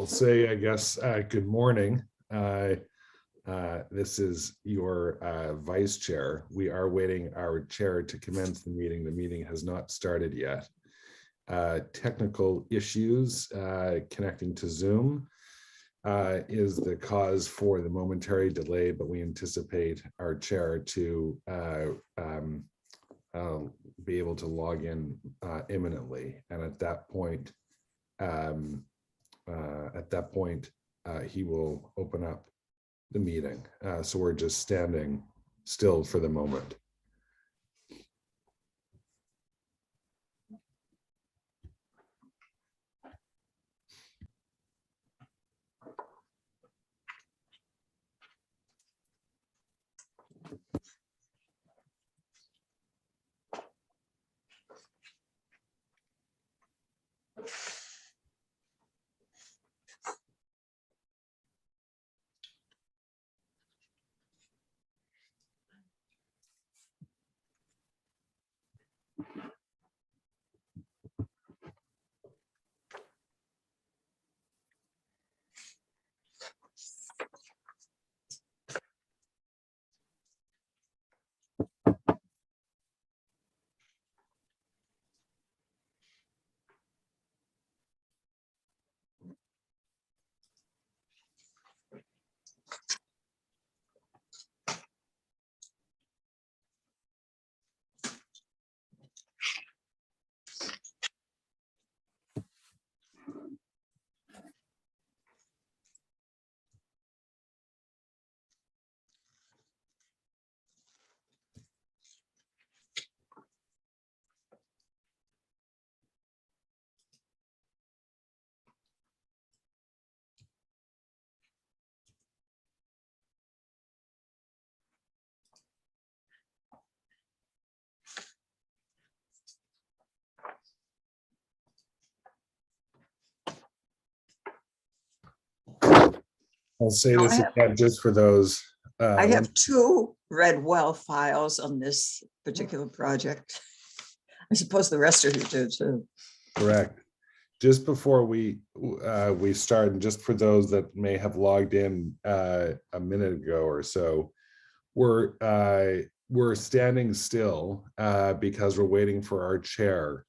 say, I guess, good morning. This is your vice chair. We are waiting our chair to commence the meeting. The meeting has not started yet. Technical issues connecting to Zoom is the cause for the momentary delay, but we anticipate our chair to be able to log in imminently. And at that point, he will open up the meeting. So we're just standing still for the moment. I'll say this again just for those. I have two red well files on this particular project. I suppose the rest of you do too. Correct. Just before we start, and just for those that may have logged in a minute ago or so, we're standing still because we're waiting for our chair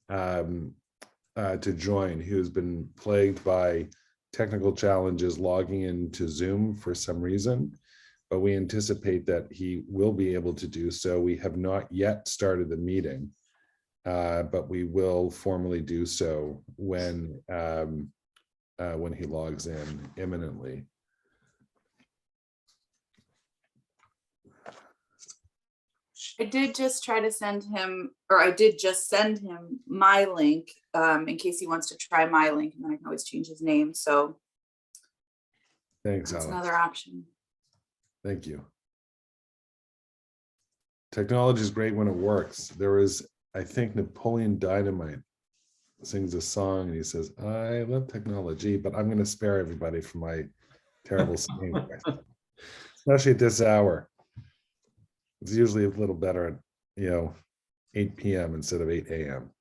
to join, who's been plagued by technical challenges logging into Zoom for some reason, but we anticipate that he will be able to do so. We have not yet started the meeting, but we will formally do so when he logs in imminently. I did just try to send him, or I did just send him my link in case he wants to try my link, and then I can always change his name. So Thanks, that's Alex. another option. Thank you. Technology is great when it works. There is, I think, Napoleon Dynamite sings a song and he says, "I love technology, but I'm going to spare everybody from my terrible singing, especially at this hour." It's usually a little better at 8 p.m. instead of 8 a.m.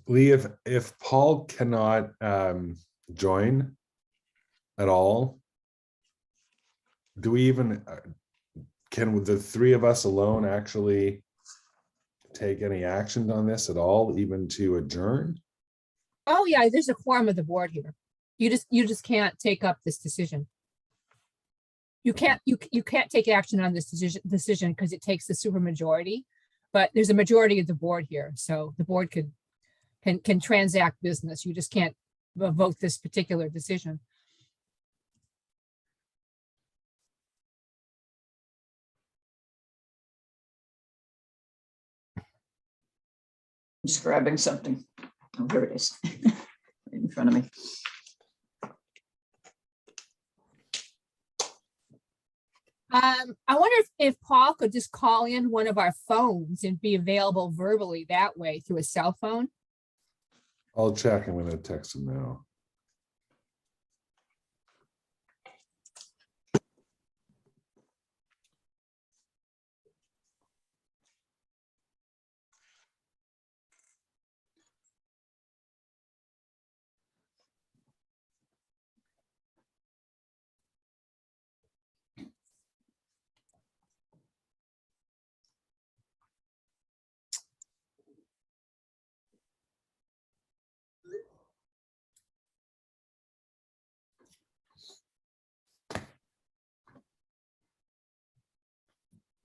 Lee, if Paul cannot join at all, do we even can the three of us alone actually take any action on this at all, even to adjourn? Oh yeah, there's a quorum of the board here. You just can't take up this decision. You can't take action on this decision because it takes the supermajority, but there's a majority of the board here, so the board can transact business. You just can't vote this particular decision. Just grabbing something. Oh, here it is. Right in front of me. I wonder if Paul could just call in one of our phones and be available verbally that way through a cell phone. I'll check. I'm going to text him now.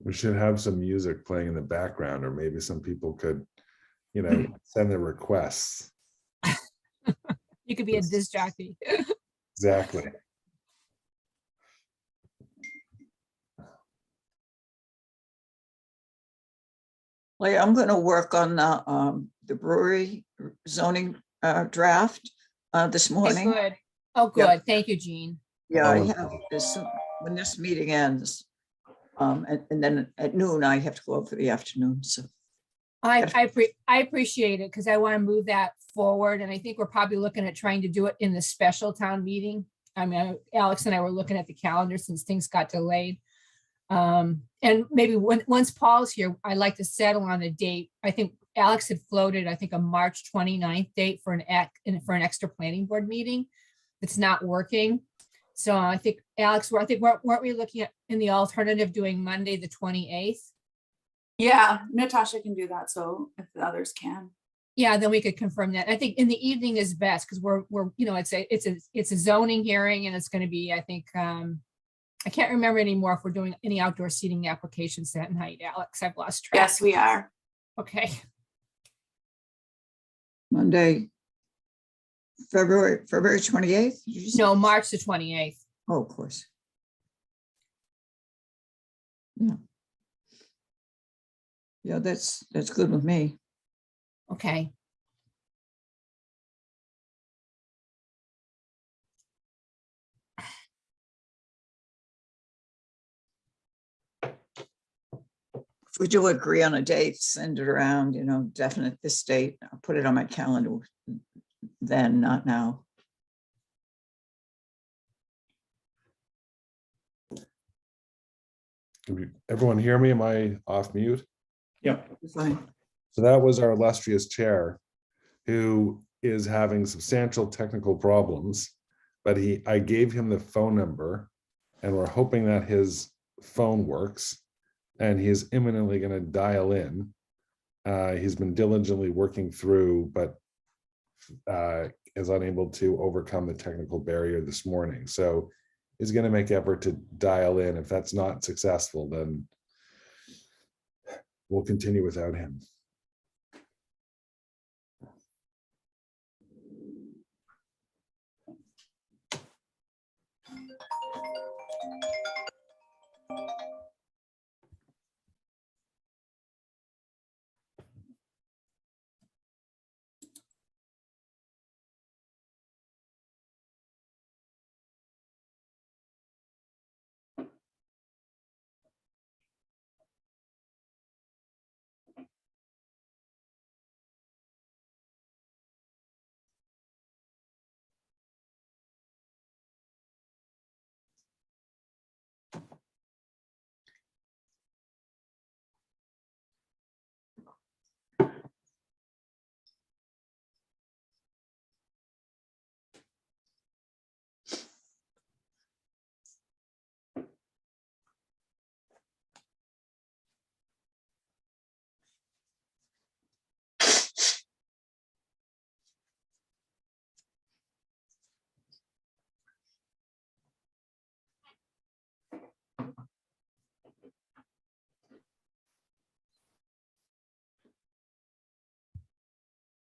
We should have some music playing in the background, or maybe some people could, send their requests. You could be a disc jockey. Exactly. Like, I'm going to work on the brewery zoning draft this Okay, morning. good. Oh, good. Thank you, Jean. Yeah, I Oh, have this, when this meeting ends. And then at noon, I have to go out for the afternoon, so. I appreciate it because I want to move that forward. And I think we're probably looking at trying to do it in the special town meeting. I mean, Alex and I were looking at the calendar since things got delayed. And maybe once Paul's here, I'd like to settle on a date. I think Alex had floated, I think, a March 29th date for an extra planning board meeting. It's not working. So I think, Alex, weren't we looking at in the alternative doing Monday, the 28th? Yeah, Natasha can do that. So if the others can. Yeah, then we could confirm that. I think in the evening is best because we're it's a zoning hearing and it's going to be, I think, I can't remember anymore if we're doing any outdoor seating applications that night, Alex. I've lost track. Yes, we are. Okay. Monday, February 28th? No, March the 28th. Oh, of course. Yeah. Yeah, that's good with me. Okay. If we do agree on a date, send it around, definite this date. I'll put it on my calendar then, not now. Can everyone hear me? Am I off mute? Yeah. Fine. So that was our illustrious chair, who is having substantial technical problems, but I gave him the phone number, and we're hoping that his phone works, and he is imminently going to dial in. He's been diligently working through, but is unable to overcome the technical barrier this morning. So he's going to make effort to dial in. If that's not successful, then we'll continue without him.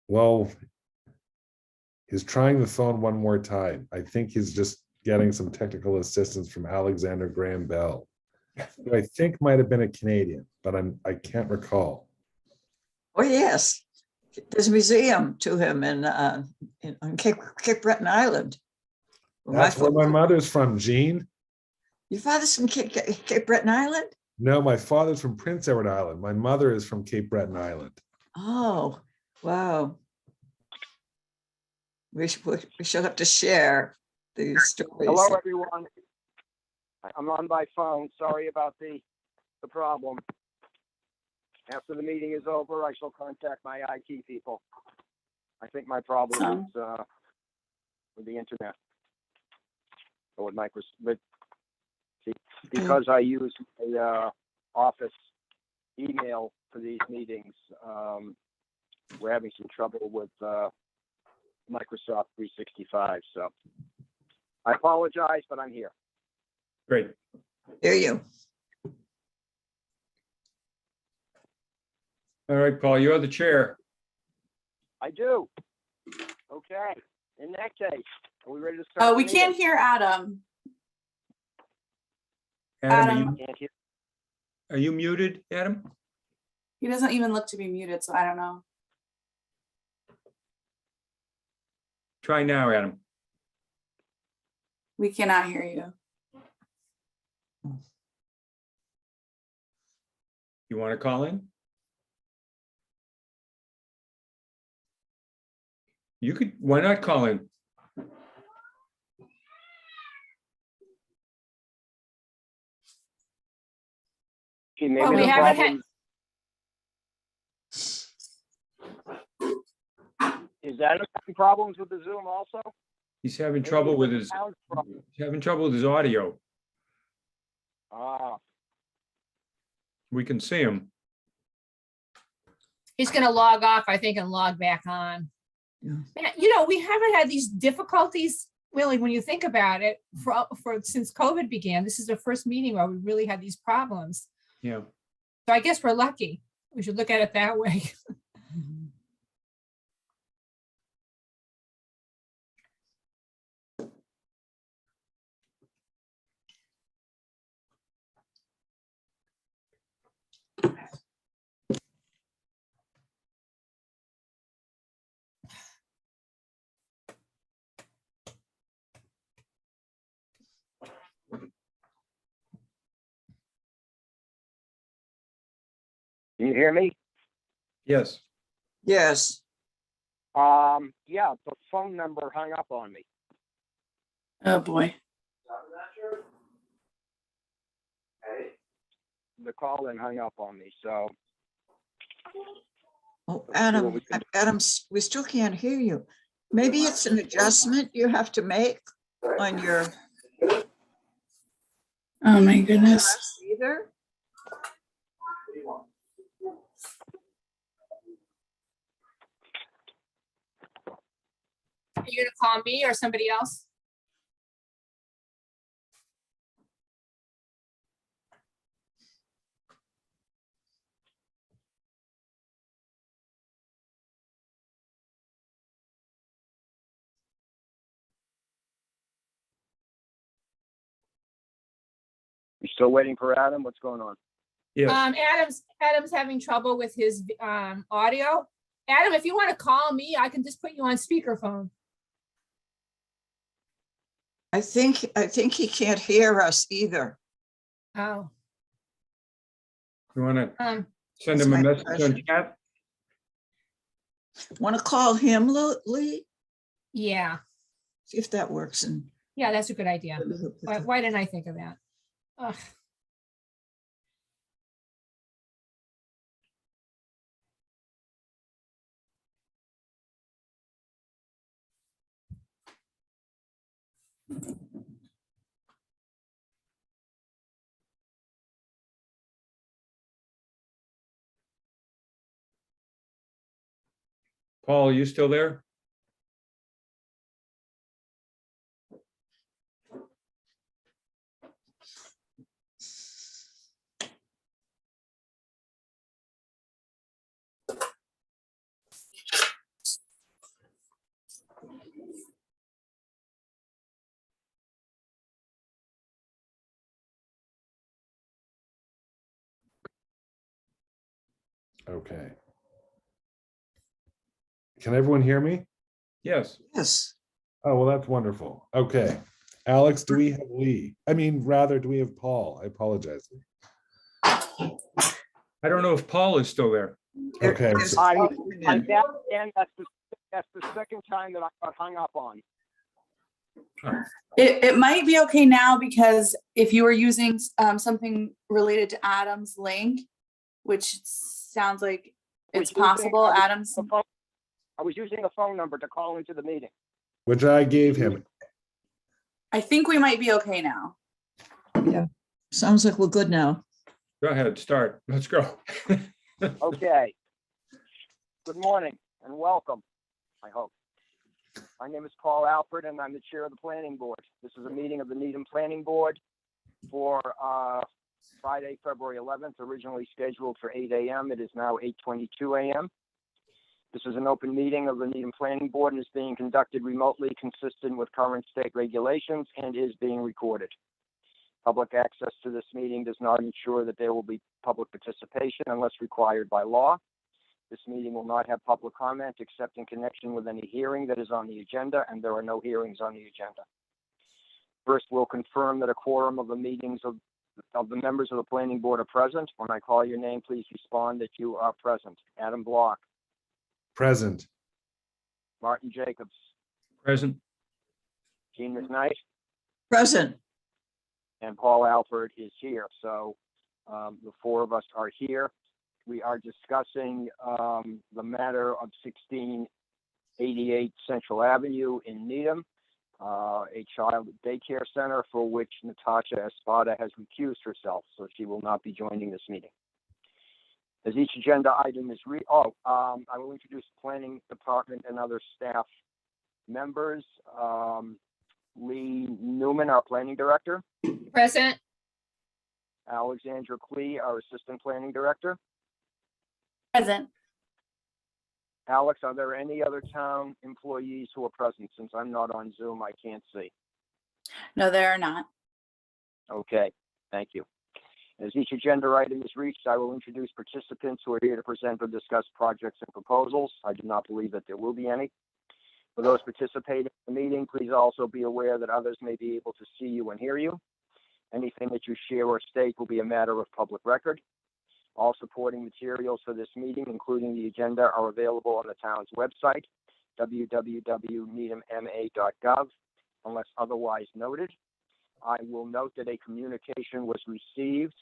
Well, He's trying the phone one more time. I think he's just getting some technical assistance from Alexander Graham Bell, who I think might have been a Canadian, but I can't recall. Oh, yes. There's a museum to him on Cape Breton Island. That's where my mother's from, Jean. Your father's from Cape Breton Island? No, my father's from Prince Edward Island. My mother is from Cape Breton Island. Oh, wow. We shall have to share these stories. Hello, everyone. I'm on my phone. Sorry about the problem. After the meeting is over, I shall contact my IT people. I think my problem is with the internet or with Microsoft. Because I use the Office email for these meetings, we're having some trouble with Microsoft 365. So I apologize, but I'm here. Great. Hear you. All right, Paul, you're the chair. I do. Okay. In that case, are we ready to start? Oh, we the can't meeting? hear Adam. Adam, Can't hear. are you muted, Adam? He doesn't even look to be muted, so I don't know. Try now, Adam. We cannot hear you. You want to call in? You could, why not call in? Okay, maybe Well, we the haven't had- problem- Is that having problems with the Zoom also? He's having trouble with his, Sound problem. he's having trouble with his audio. Ah, We can see him. He's gonna log off, I think, and log back on. Yeah. Man, you know, we haven't had these difficulties, really, when you think about it, for since COVID began. This is the first meeting where we really had these problems. Yeah. So I guess we're lucky. We should look at it that way. can you hear me? Yes. Yes. Yeah, the phone number hung up on me. Oh, boy. The call then hung up on me, so. Oh, Let's see what we can do. Adam, we still can't hear you. Maybe it's an adjustment you have to make on your Oh, my goodness. either. Are you gonna call me or somebody else? You still waiting for Adam? What's going on? Yes. Adam's having trouble with his audio. Adam, if you want to call me, I can just put you on speakerphone. I think he can't hear us either. Oh, You want to send That's him a my message on impression. chat? Want to call him, Lee? yeah. See if that works. And Yeah, that's a good idea. Why didn't I think of that? Ugh. Paul, are you still there? Okay. Can everyone hear me? Yes, Yes, Oh, well, that's wonderful. Okay. Alex, do we have Lee? I mean, rather, do we have Paul? I apologize. I don't know if Paul is still there. There- Okay, there's so- a I'm call coming in. back again. That's the second time that I got hung up on. It might be okay now because if you were using something related to Adam's link, which sounds like it's Was using- possible, I was- Adam's, I was using a phone number to call into the meeting. which I gave him. I think we might be okay now. Sounds like we're good now. Go ahead, start. Let's go. Okay. Good morning and welcome, I hope. My name is Paul Alford and I'm the chair of the planning board. This is a meeting of the Needham Planning Board for Friday, February 11th, originally scheduled for 8 a.m. It is now 8:22 a.m. This is an open meeting of the Needham Planning Board and is being conducted remotely consistent with current state regulations and is being recorded. Public access to this meeting does not ensure that there will be public participation unless required by law. This meeting will not have public comment except in connection with any hearing that is on the agenda, and there are no hearings on the agenda. First, we'll confirm that a quorum of the meetings of the members of the planning board are present. When I call your name, please respond that you are present. Adam Block, Present. Martin Jacobs, Present. Gene McKnight, Present. and Paul Alford is here. So the four of us are here. We are discussing the matter of 1688 Central Avenue in Needham, a child daycare center for which Natasha Espada has recused herself, so she will not be joining this meeting. As each agenda item is I will introduce the planning department and other staff members. Lee Newman, our planning director. Present. Alexandra Klee, our assistant planning director. Present. Alex, are there any other town employees who are present? Since I'm not on Zoom, I can't see. No, there are not. Okay, thank you. As each agenda item is reached, I will introduce participants who are here to present or discuss projects and proposals. I do not believe that there will be any. For those participating in the meeting, please also be aware that others may be able to see you and hear you. Anything that you share or state will be a matter of public record. All supporting materials for this meeting, including the agenda, are available on the town's website, www.needhamma.gov, unless otherwise noted. I will note that a communication was received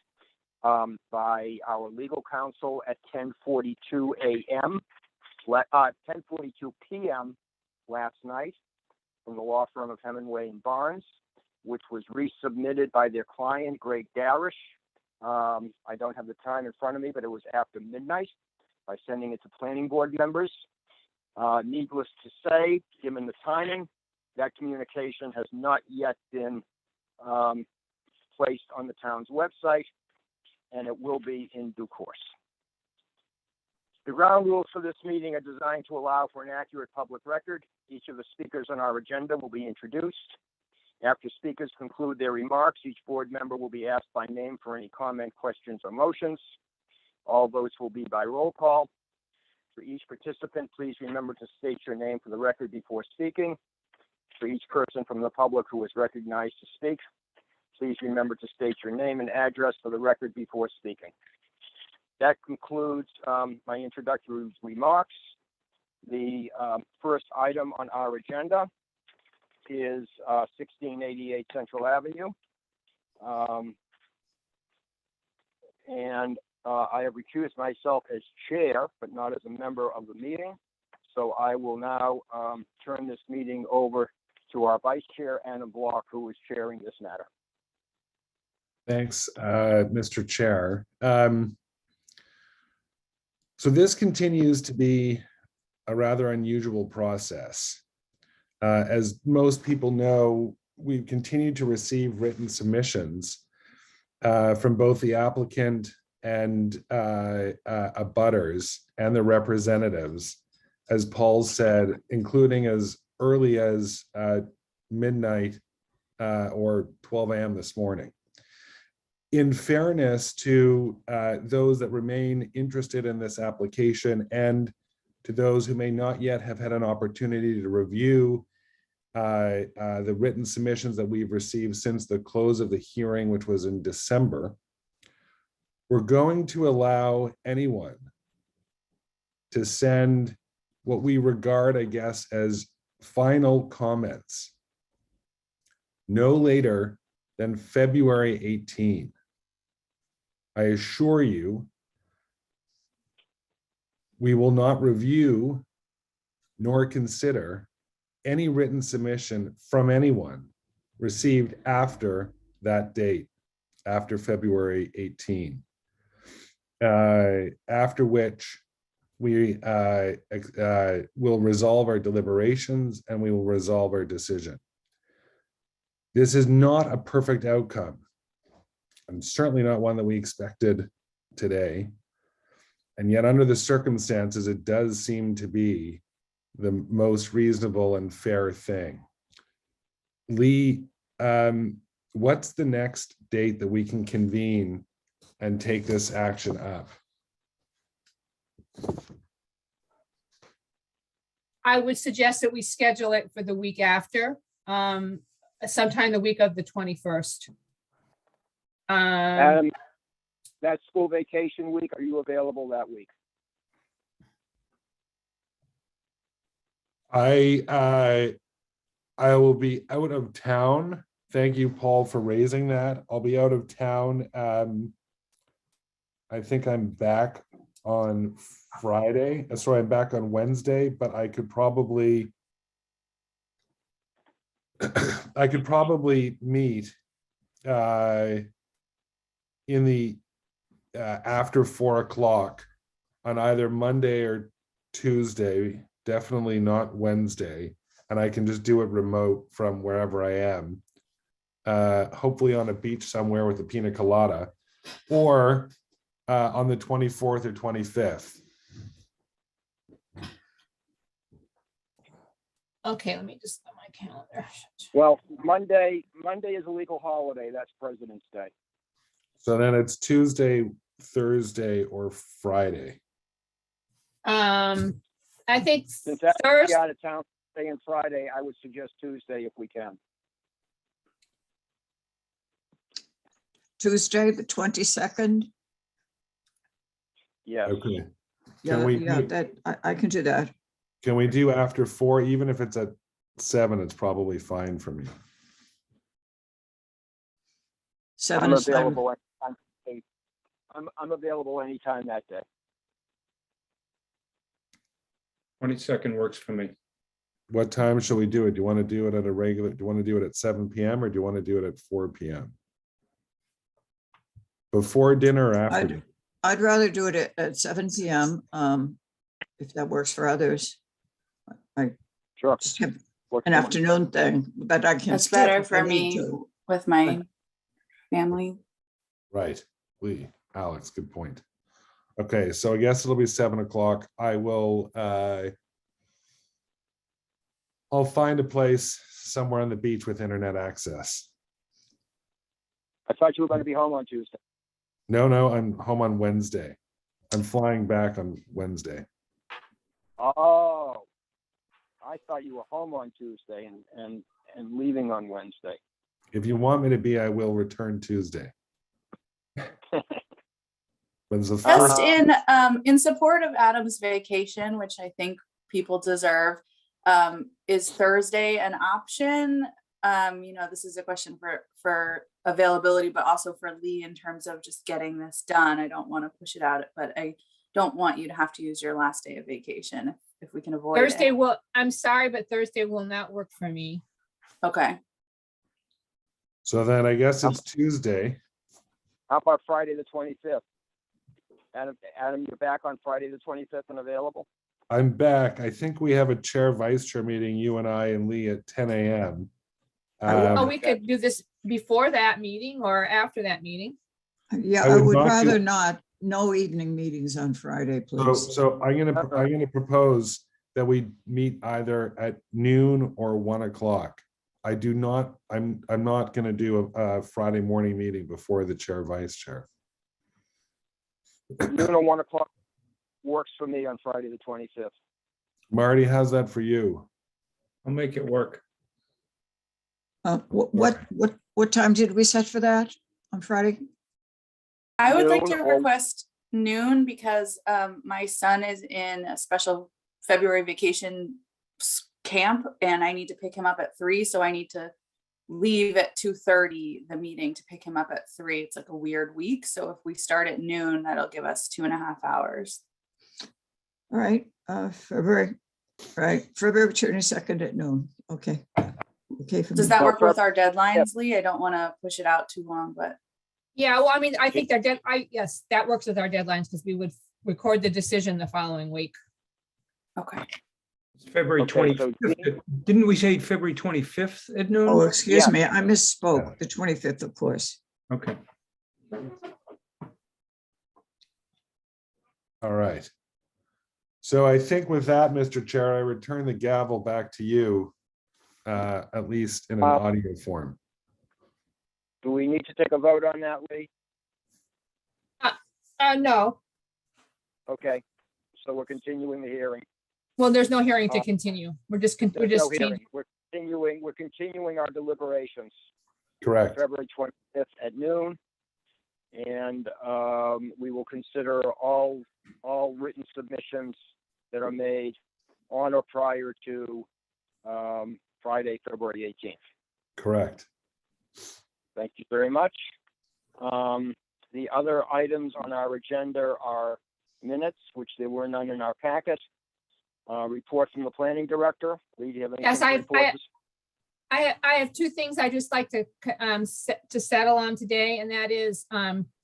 by our legal counsel at 10:42 a.m., 10:42 p.m. last night from the law firm of Hemingway and Barnes, which was resubmitted by their client, Greg Darish. I don't have the time in front of me, but it was after midnight, by sending it to planning board members. Needless to say, given the timing, that communication has not yet been placed on the town's website, and it will be in due course. The ground rules for this meeting are designed to allow for an accurate public record. Each of the speakers on our agenda will be introduced. After speakers conclude their remarks, each board member will be asked by name for any comment, questions, or motions. All votes will be by roll call. For each participant, please remember to state your name for the record before speaking. For each person from the public who is recognized to speak, please remember to state your name and address for the record before speaking. That concludes my introductory remarks. The first item on our agenda is 1688 Central Avenue. I have recused myself as chair, but not as a member of the meeting. So I will now turn this meeting over to our vice chair, Anna Block, who is chairing this matter. Thanks, Mr. Chair. So this continues to be a rather unusual process. As most people know, we've continued to receive written submissions from both the applicant and abutters and the representatives, as Paul said, including as early as midnight or 12 a.m. this morning. in fairness to those that remain interested in this application and to those who may not yet have had an opportunity to review the written submissions that we've received since the close of the hearing, which was in December, we're going to allow anyone to send what we regard, I guess, as final comments no later than February 18. I assure you, we will not review nor consider any written submission from anyone received after that date, after February 18. After which we will resolve our deliberations and we will resolve our decision. This is not a perfect outcome, and certainly not one that we expected today. And yet, under the circumstances, it does seem to be the most reasonable and fair thing. Lee, what's the next date that we can convene and take this action up? I would suggest that we schedule it for the week after, sometime the week of the 21st. Adam, that school vacation week, are you available that week? I will be out of town. Thank you, Paul, for raising that. I'll be out of town. I think I'm back on Friday. Sorry, I'm back on Wednesday, but I could probably meet in the after 4 o'clock on either Monday or Tuesday, definitely not Wednesday, and I can just do it remote from wherever I am, hopefully on a beach somewhere with a pina colada, or on the 24th or 25th. Okay, let me just look at my calendar. Well, Monday is a legal holiday. That's President's Day. So then it's Tuesday, Thursday, or Friday. I think Since Adam's Thursday. out of town Thursday and Friday, I would suggest Tuesday if we can. Tuesday, the 22nd. Yes. Okay. Yeah, we yeah, do- that, I can do that. Can we do after 4? Even if it's at 7, it's probably fine for me. 7 I'm is fine. available anytime. I'm available anytime that day. 22nd works for me. What time shall we do it? Do you want to do it at a regular, do you want to do it at 7 p.m. or do you want to do it at 4 p.m.? Before dinner or after dinner? I'd rather do it at 7 p.m. If that works for others. I Sure. just have Works an for me. afternoon thing, but I can. That's skip better if I for need me to. with my family. Right, Lee, Alex, good point. Okay, so I guess it'll be 7 o'clock. I will, I'll find a place somewhere on the beach with internet access. I thought you were going to be home on Tuesday. No, I'm home on Wednesday. I'm flying back on Wednesday. Oh, I thought you were home on Tuesday and leaving on Wednesday. If you want me to be, I will return Tuesday. When's the first? Just in support of Adam's vacation, which I think people deserve, is Thursday an option? This is a question for availability, but also for Lee in terms of just getting this done. I don't want to push it out, but I don't want you to have to use your last day of vacation if we can avoid Thursday it. will, I'm sorry, but Thursday will not work for me. Okay. So then I guess it's Tuesday. How about Friday the 25th? Adam, you're back on Friday the 25th and available? I'm back. I think we have a chair vice chair meeting, you and I and Lee at 10 a.m. Oh, we could do this before that meeting or after that meeting. Yeah, I I would would not do- rather not, no evening meetings on Friday, So, please. so I'm gonna propose that we meet either at noon or 1 o'clock. I do not, I'm not gonna do a Friday morning meeting before the chair, vice chair. Noon or 1 o'clock works for me on Friday, the 25th. Marty, how's that for you? I'll make it work. What time did we set for that on Friday? I would like to Noon or- request noon because my son is in a special February vacation camp and I need to pick him up at 3. So I need to leave at 2:30 the meeting to pick him up at 3. It's like a weird week. So if we start at noon, that'll give us 2.5 hours. All right, February 22nd at noon. Okay. Okay. for Does me. that work with our deadlines, Lee? I don't want to push it out too long, but Yeah, well, I mean, I think that, yes, that works with our deadlines because we would record the decision the following week. okay. It's February Okay, so 25th. Didn't we say February 25th at Oh, noon? excuse Yeah. me, I misspoke. The 25th, of course. Okay. All right. So I think with that, Mr. Chair, I return the gavel back to you, at least in an audio form. Do we need to take a vote on that, Lee? No, Okay, so we're continuing the hearing. well, there's no hearing to Uh, continue. We're just, we're There's no just hearing. changing. We're continuing our deliberations. Correct. February 25th at noon. And we will consider all written submissions that are made on or prior to Friday, February 18th. Correct. Thank you very much. The other items on our agenda are minutes, which there were none in our packet. Report from the planning director. Lee, do you have anything Yes, to report? I have two things I just like to settle on today, and that is,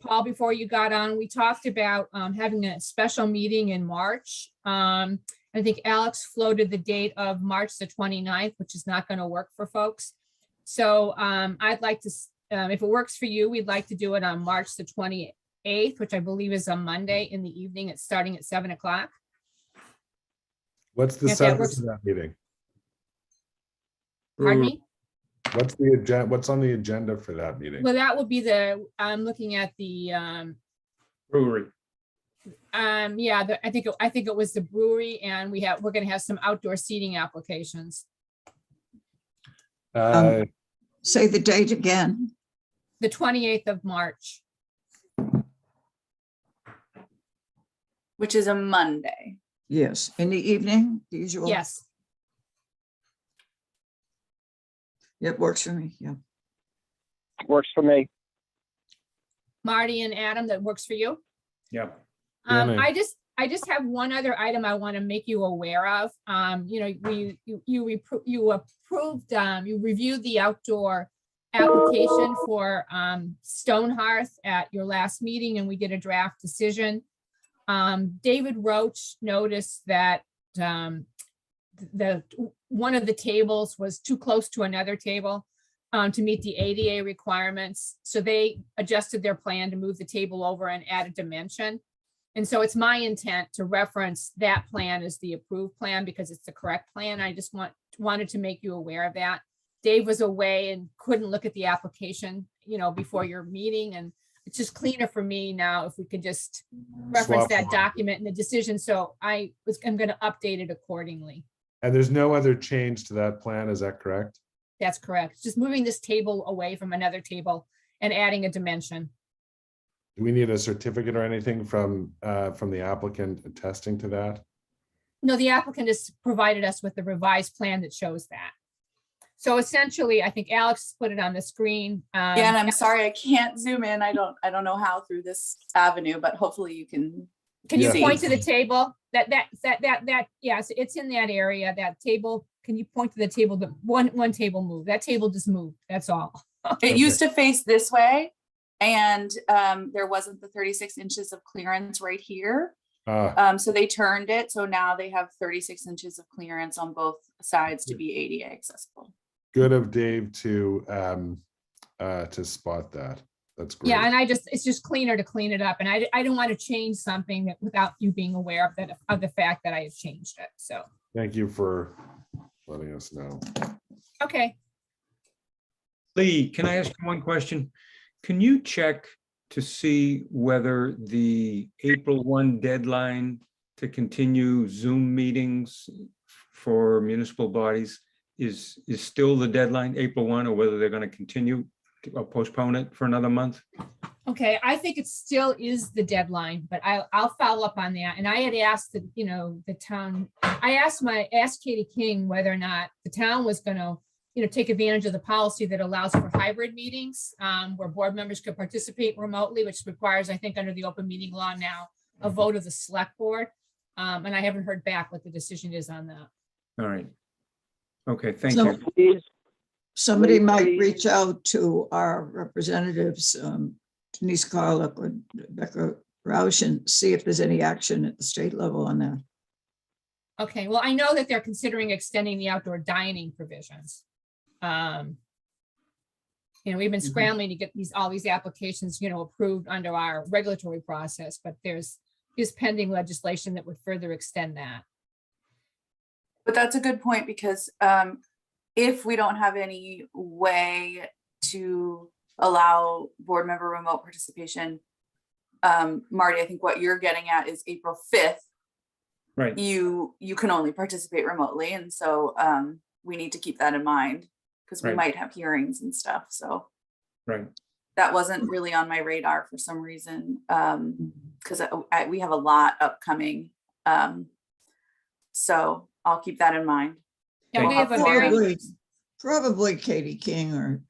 Paul, before you got on, we talked about having a special meeting in March. I think Alex floated the date of March the 29th, which is not going to work for folks. So I'd like to, if it works for you, we'd like to do it on March the 28th, which I believe is a Monday in the evening. It's starting at 7 o'clock. What's the If that subject works- of that meeting? Pardon me? What's the agenda? What's on the agenda for that meeting? Well, that would be the, I'm looking at the, Brewery. yeah, I think it was the brewery, and we're gonna have some outdoor seating applications. Say the date again. The 28th of March. Which is a Monday. Yes, in the evening, the usual. Yes, It works for me, yeah. Works for me. Marty and Adam, that works for you? Yeah. Janet. I just have one other item I want to make you aware of. You know, you approved, you reviewed the outdoor application for Stone Hearth at your last meeting, and we did a draft decision. David Roach noticed that one of the tables was too close to another table to meet the ADA requirements. So they adjusted their plan to move the table over and add a dimension. And so it's my intent to reference that plan as the approved plan because it's the correct plan. I just wanted to make you aware of that. Dave was away and couldn't look at the application, you know, before your meeting, and it's just cleaner for me now if we could just reference Swap that them. document in the decision. So I'm going to update it accordingly. And there's no other change to that plan, is that correct? That's correct. Just moving this table away from another table and adding a dimension. Do we need a certificate or anything from the applicant attesting to that? No, the applicant has provided us with the revised plan that shows that. So essentially, I think Alex put it on the screen. Yeah, and I'm sorry, I can't zoom in. I don't know how through this avenue, but hopefully you can. Can you Yeah. point to the table? Yes, it's in that area, that table. Can you point to the table? The one table moved. That table just moved. That's all. It used to face this way and there wasn't the 36 inches of clearance right here. So they turned it. So now they have 36 inches of clearance on both sides to be ADA accessible. Good of Dave to spot that. That's great. Yeah, and it's just cleaner to clean it up. And I don't want to change something that without you being aware of that, of the fact that I have changed it. So, Thank you for letting us know. okay. Lee, can I ask you one question? Can you check to see whether the April 1 deadline to continue Zoom meetings for municipal bodies is still the deadline, April 1, or whether they're going to continue or postpone it for another month? Okay, I think it still is the deadline, but I'll follow up on that. And I had asked the, the town, I asked Katie King whether or not the town was gonna, take advantage of the policy that allows for hybrid meetings, where board members could participate remotely, which requires, I think, under the open meeting law now, a vote of the select board. And I haven't heard back what the decision is on that. All right. Okay, thank So- you. Please, Somebody might Please. reach out to our representatives, Denise Carlock or Becca Roush, and see if there's any action at the state level on that. Okay, well, I know that they're considering extending the outdoor dining provisions. We've been scrambling to get all these applications, approved under our regulatory process, but there's pending legislation that would further extend that. But that's a good point, because if we don't have any way to allow board member remote participation, Marty, I think what you're getting at is April 5th, Right, you can only participate remotely. And so we need to keep that in mind, because we Right. might have hearings and stuff. So right. that wasn't really on my radar for some reason, because we have a lot upcoming. So I'll keep that in mind. Yeah, we have a very, Probably Katie King or,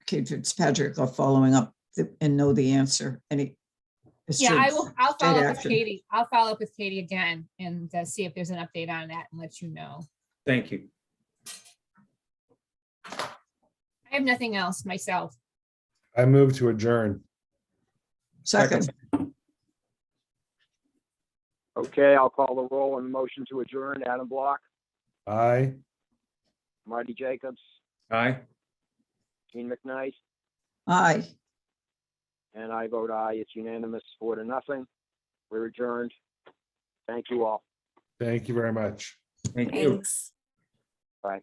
Kate Fitzpatrick are following up and know the answer. I'll follow up with action. Katie. I'll follow up with Katie again and see if there's an update on that and let you know. Thank you. I have nothing else myself. I move to adjourn. Second, okay, I'll call the roll on the motion to adjourn. Adam Block, Aye. Marty Jacobs, Aye. Gene McKnight, aye. and I vote aye. It's unanimous, 4-0. We're adjourned. Thank you all. Thank you very much. Thank you. Thanks. Bye.